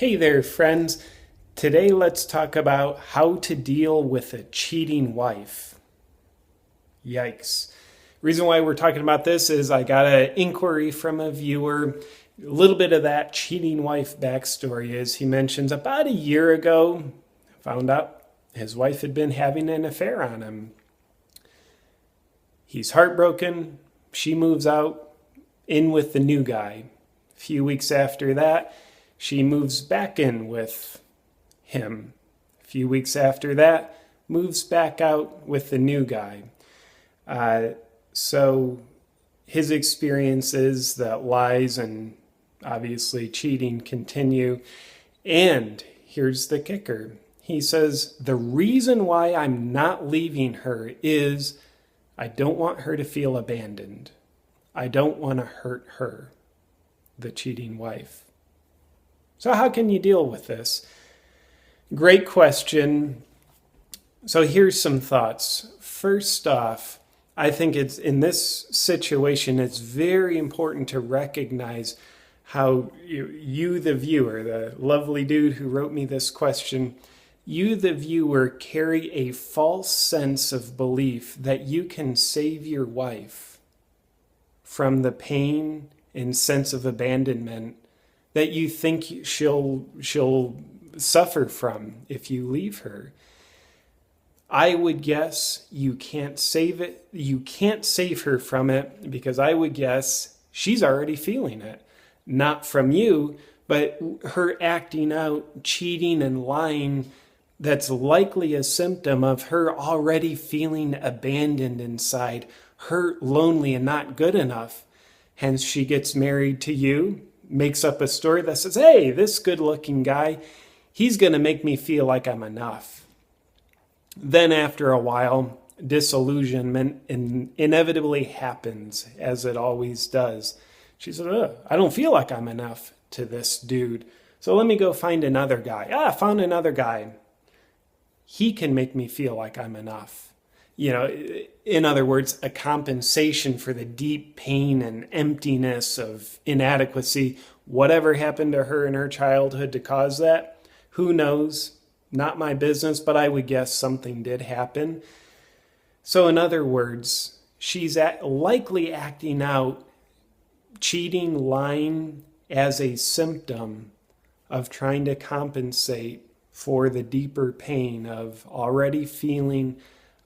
Hey there, friends. Today let's talk about how to deal with a cheating wife. Yikes. Reason why we're talking about this is I got an inquiry from a viewer. A little bit of that cheating wife backstory is he mentions about a year ago, found out his wife had been having an affair on him. He's heartbroken. She moves out in with the new guy. A few weeks after that, she moves back in with him. A few weeks after that, moves back out with the new guy. So his experiences that lies and obviously cheating continue. And here's the kicker. He says, the reason why I'm not leaving her is I don't want her to feel abandoned. I don't want to hurt her, the cheating wife. So how can you deal with this? Great question. So here's some thoughts. First off, I think it's in this situation, it's very important to recognize how you, the viewer, the lovely dude who wrote me this question, you, the viewer, carry a false sense of belief that you can save your wife from the pain and sense of abandonment that you think she'll suffer from if you leave her. I would guess you can't save it. You can't save her from it because I would guess she's already feeling it. Not from you, but her acting out, cheating and lying, that's likely a symptom of her already feeling abandoned inside, hurt, lonely, and not good enough. Hence, she gets married to you, makes up a story that says, hey, this good-looking guy, he's going to make me feel like I'm enough. Then after a while, disillusionment inevitably happens, as it always does. She said, I don't feel like I'm enough to this dude, so let me go find another guy. I found another guy. He can make me feel like I'm enough. In other words, a compensation for the deep pain and emptiness of inadequacy. Whatever happened to her in her childhood to cause that, who knows? Not my business, but I would guess something did happen. So in other words, she's likely acting out, cheating, lying as a symptom of trying to compensate for the deeper pain of already feeling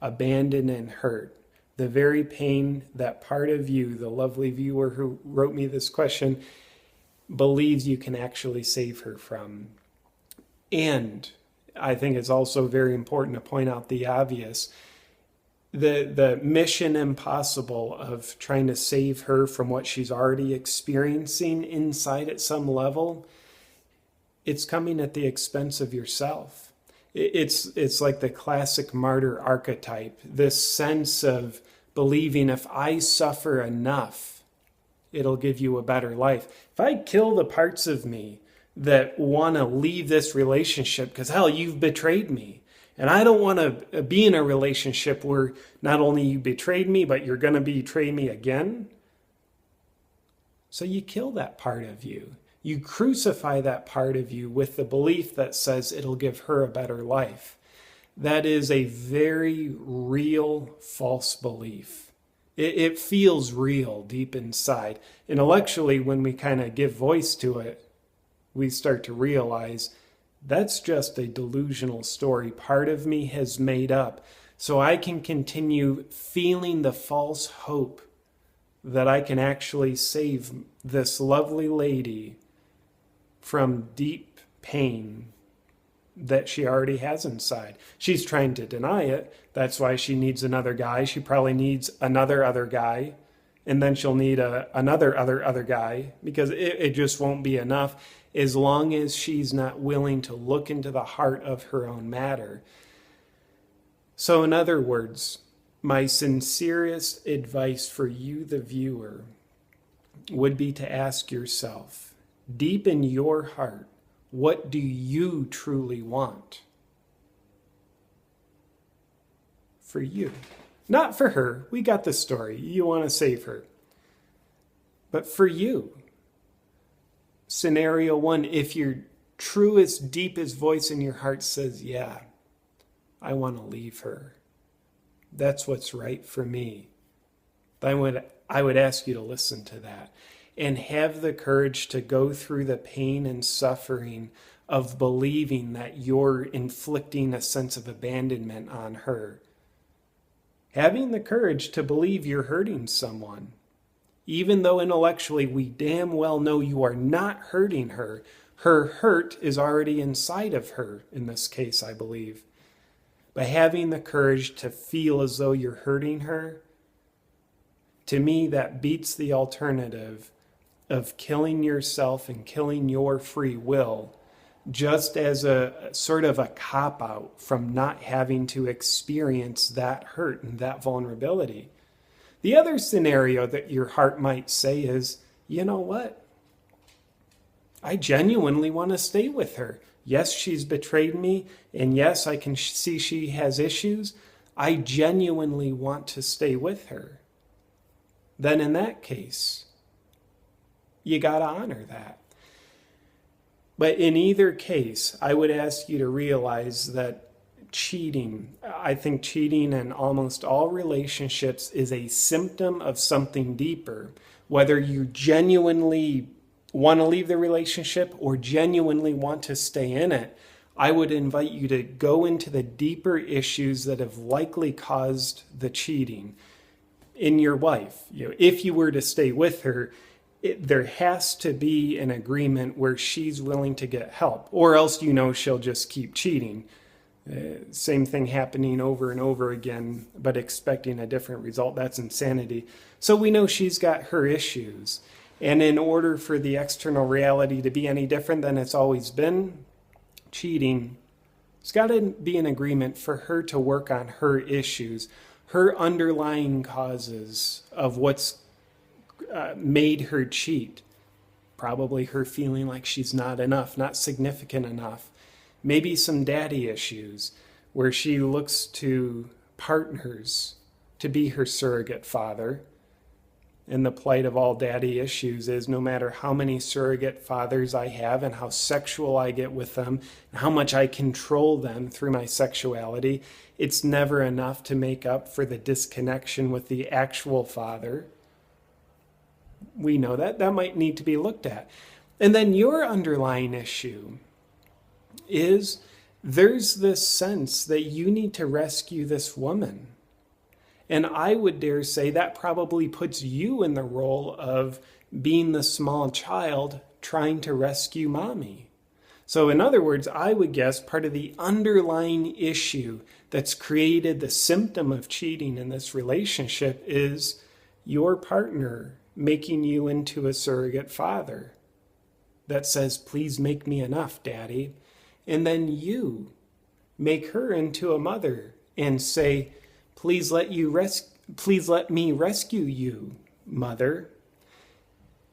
abandoned and hurt. The very pain that part of you, the lovely viewer who wrote me this question, believes you can actually save her from. And I think it's also very important to point out the obvious. The mission impossible of trying to save her from what she's already experiencing inside at some level, it's coming at the expense of yourself. It's like the classic martyr archetype, this sense of believing if I suffer enough, it'll give you a better life. If I kill the parts of me that want to leave this relationship because, hell, you've betrayed me. And I don't want to be in a relationship where not only you betrayed me, but you're going to betray me again. So you kill that part of you. You crucify that part of you with the belief that says it'll give her a better life. That is a very real false belief. It feels real deep inside. Intellectually, when we kind of give voice to it, we start to realize that's just a delusional story part of me has made up. So I can continue feeling the false hope that I can actually save this lovely lady from deep pain that she already has inside. She's trying to deny it. That's why she needs another guy. She probably needs another other guy. And then she'll need another other guy because it just won't be enough as long as she's not willing to look into the heart of her own matter. So in other words, my sincerest advice for you, the viewer, would be to ask yourself, deep in your heart, what do you truly want? For you. Not for her. We got the story. You want to save her. But for you. Scenario one, if you're truest, deepest voice in your heart says, yeah, I want to leave her. That's what's right for me. I would ask you to listen to that and have the courage to go through the pain and suffering of believing that you're inflicting a sense of abandonment on her. Having the courage to believe you're hurting someone, even though intellectually we damn well know you are not hurting her. Her hurt is already inside of her, in this case, I believe. But having the courage to feel as though you're hurting her, to me, that beats the alternative of killing yourself and killing your free will, just as a sort of a cop-out from not having to experience that hurt and that vulnerability. The other scenario that your heart might say is, you know what? I genuinely want to stay with her. Yes, she's betrayed me, and yes, I can see she has issues. I genuinely want to stay with her. Then in that case, you got to honor that. But in either case, I would ask you to realize that I think cheating in almost all relationships is a symptom of something deeper. Whether you genuinely want to leave the relationship or genuinely want to stay in it, I would invite you to go into the deeper issues that have likely caused the cheating in your wife. If you were to stay with her, there has to be an agreement where she's willing to get help, or else she'll just keep cheating. Same thing happening over and over again, but expecting a different result. That's insanity. So we know she's got her issues. And in order for the external reality to be any different than it's always been, cheating, it's got to be an agreement for her to work on her issues, her underlying causes of what's made her cheat. Probably her feeling like she's not enough, not significant enough. Maybe some daddy issues where she looks to partners to be her surrogate father. And the plight of all daddy issues is no matter how many surrogate fathers I have and how sexual I get with them, and how much I control them through my sexuality, it's never enough to make up for the disconnection with the actual father. We know that might need to be looked at. And then your underlying issue is there's this sense that you need to rescue this woman. And I would dare say that probably puts you in the role of being the small child trying to rescue mommy. So in other words, I would guess part of the underlying issue that's created the symptom of cheating in this relationship is your partner making you into a surrogate father that says, please make me enough, daddy. And then you make her into a mother and say, please let me rescue you, mother.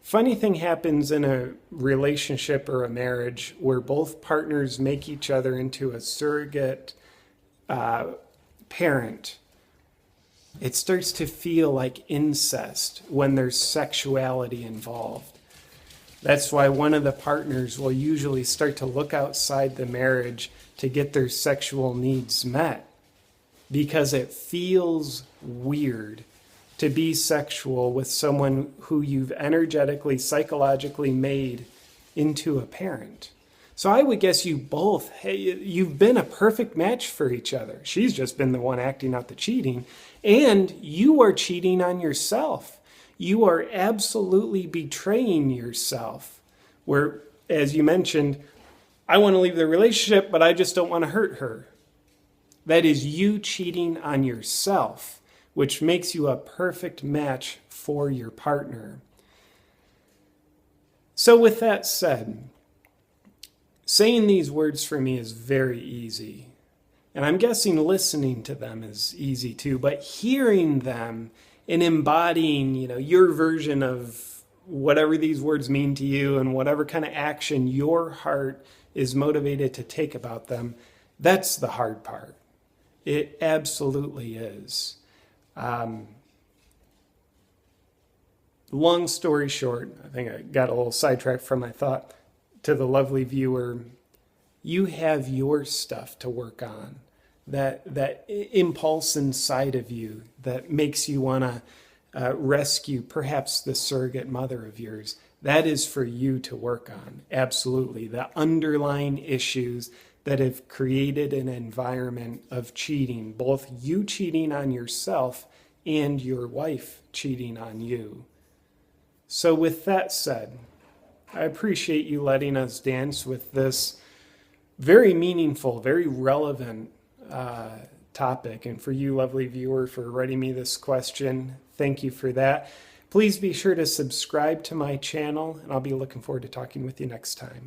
Funny thing happens in a relationship or a marriage where both partners make each other into a surrogate parent. It starts to feel like incest when there's sexuality involved. That's why one of the partners will usually start to look outside the marriage to get their sexual needs met, because it feels weird to be sexual with someone who you've energetically, psychologically made into a parent. So I would guess you both, you've been a perfect match for each other. She's just been the one acting out the cheating, and you are cheating on yourself. You are absolutely betraying yourself. Where, as you mentioned, I want to leave the relationship, but I just don't want to hurt her. That is you cheating on yourself, which makes you a perfect match for your partner. So with that said, saying these words for me is very easy. And I'm guessing listening to them is easy too, but hearing them and embodying, your version of whatever these words mean to you and whatever kind of action your heart is motivated to take about them, that's the hard part. It absolutely is. Long story short, I think I got a little sidetracked from my thought. To the lovely viewer, You have your stuff to work on. That impulse inside of you that makes you want to rescue perhaps the surrogate mother of yours. That is for you to work on. Absolutely. The underlying issues that have created an environment of cheating, both you cheating on yourself and your wife cheating on you. So with that said, I appreciate you letting us dance with this very meaningful, very relevant topic. And for you, lovely viewer, for writing me this question, thank you for that. Please be sure to subscribe to my channel, and I'll be looking forward to talking with you next time.